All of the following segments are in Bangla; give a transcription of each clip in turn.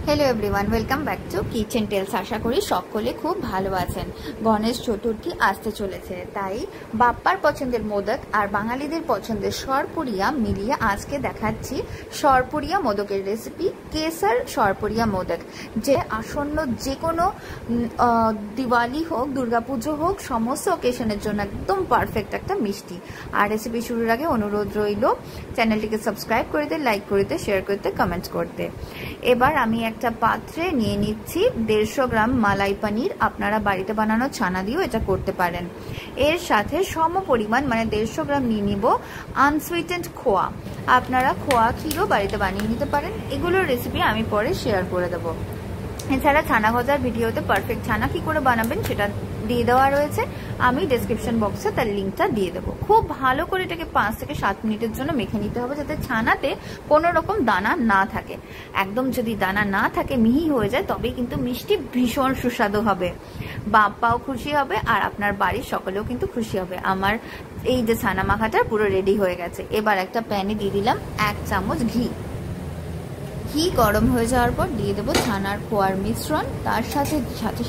Hello everyone, welcome back to kitchen tales. আশা করি সকলে খুব ভালো আছেন। গণেশ চতুর্থী আসতে চলেছে, তাই বাপ্পার পছন্দের মোদক আর বাঙালিদের পছন্দের সরপুরিয়া মিলিয়ে আজকে দেখাচ্ছি সরপুরিয়া মোদকের রেসিপি, কেসার সরপুরিয়া মোদক, যে আসন্ন যে কোনো দিওয়ালি হোক, দুর্গাপুজো হোক, সমস্ত অকেশনের জন্য একদম পারফেক্ট একটা মিষ্টি। আর রেসিপি শুরুর আগে অনুরোধ রইল চ্যানেলটিকে সাবস্ক্রাইব করে দিতে, লাইক করে দিতে, শেয়ার করতে, কমেন্টস করতে। এবার আমি একটা পাত্রে নিয়ে নিচ্ছি 150 গ্রাম মালাই পনির। আপনারা বাড়িতে বানানো ছানা দিয়েও এটা করতে পারেন। এর সাথে সম পরিমাণ মানে 150 গ্রাম নিয়ে নিব আনসুইটেন্ড খোয়া। আপনারা খোয়া ক্ষীরও বাড়িতে বানিয়ে নিতে পারেন। এগুলোর রেসিপি আমি পরে শেয়ার করে দেবো। এছাড়া ছানা ভাজার ভিডিওতে পারফেক্ট ছানা কি করে বানাবেন সেটা দিয়ে দেওয়া রয়েছে, আমি ডেসক্রিপশন বক্সে তার লিঙ্কটা দিয়ে দেবো। খুব ভালো করে এটাকে 5 থেকে 7 মিনিটের জন্য মেখে নিতে হবে, যাতে ছানাতে কোনো রকম দানা না থাকে। একদম যদি দানা না থাকে, মিহি হয়ে যায়, তবেই কিন্তু মিষ্টি ভীষণ সুস্বাদু হবে। বাপ্পাও খুশি হবে আর আপনার বাড়ির সকলেও কিন্তু খুশি হবে। আমার এই যে ছানা মাখাটা পুরো রেডি হয়ে গেছে। এবার একটা প্যানে দিয়ে দিলাম 1 চামচ ঘি। ঘি গরম হয়ে যাওয়ার পর দিয়ে দেবো ছানার খোয়ার মিশ্রণ। তার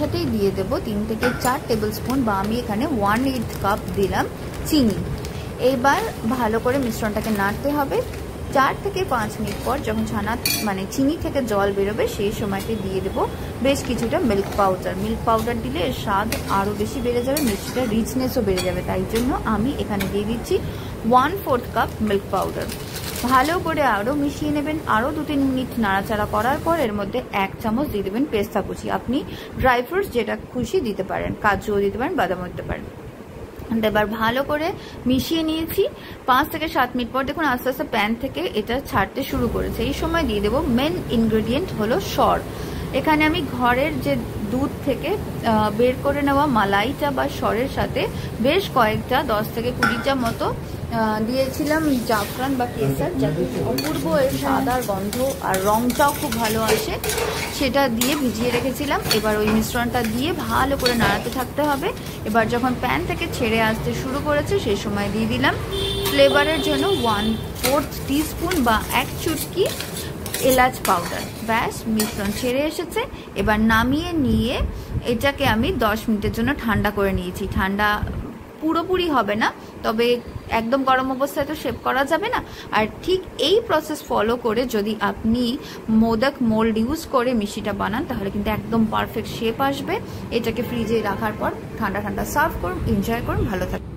সাথেই দিয়ে দেবো 3 থেকে 4 টেবিল স্পুন বা আমি এখানে 1/8 কাপ দিলাম চিনি। এবার ভালো করে মিশ্রণটাকে নাড়তে হবে। 4 থেকে 5 মিনিট পর যখন ছানা মানে চিনি থেকে জল বেরোবে, সেই সময়তে দিয়ে দেবো বেশ কিছুটা মিল্ক পাউডার। মিল্ক পাউডার দিলে এর স্বাদ আরও বেশি বেড়ে যাবে, মিষ্টিটা রিচনেসও বেড়ে যাবে। তাই জন্য আমি এখানে দিয়ে দিচ্ছি 1/4 কাপ মিল্ক পাউডার। ভালো করে আরও মিশিয়ে নেবেন। আরও 2-3 মিনিট নাড়াচাড়া করার পর এর মধ্যে 1 চামচ দিয়ে দেবেন পেস্তা কুচি। আপনি ড্রাই ফ্রুটস যেটা খুশি দিতে পারেন, কাজুও দিতে পারেন, বাদামও দিতে পারেন। এবার ভালো করে মিশিয়ে নিয়েছি। 5 থেকে 7 মিনিট পর দেখুন আস্তে আস্তে প্যান থেকে এটা ছাড়তে শুরু করেছে। এই সময় দিয়ে দেবো মেন ইনগ্রেডিয়েন্ট হলো সর। এখানে আমি ঘরের যে দুধ থেকে বের করে নেওয়া মালাইটা বা সরের সাথে বেশ কয়েকটা 10 থেকে 20টা মতো দিয়েছিলাম জাফরান বা কেসার, যাতে অপূর্ব এর স্বাদ আর গন্ধ আর রংটাও খুব ভালো আসে, সেটা দিয়ে ভিজিয়ে রেখেছিলাম। এবার ওই মিশ্রণটা দিয়ে ভালো করে নাড়াতে থাকতে হবে। এবার যখন প্যান থেকে ছেড়ে আসতে শুরু করেছে, সেই সময় দিয়ে দিলাম ফ্লেভারের জন্য 1/4 টিস্পুন বা 1 চুটকি এলাচ পাউডার। ব্যাস, মিশ্রণ ছেড়ে এসেছে। এবার নামিয়ে নিয়ে এটাকে আমি 10 মিনিটের জন্য ঠান্ডা করে নিয়েছি। ঠান্ডা পুরোপুরি হবে না, তবে একদম গরম অবস্থায় তো শেপ করা যাবে না। আর ঠিক এই প্রসেস ফলো করে যদি আপনি মোদক মোল্ড ইউজ করে মিষ্টিটা বানান, তাহলে কিন্তু একদম পারফেক্ট শেপ আসবে। এটাকে ফ্রিজে রাখার পর ঠান্ডা ঠান্ডা সার্ভ করুন, এনজয় করুন, ভালো থাকুন।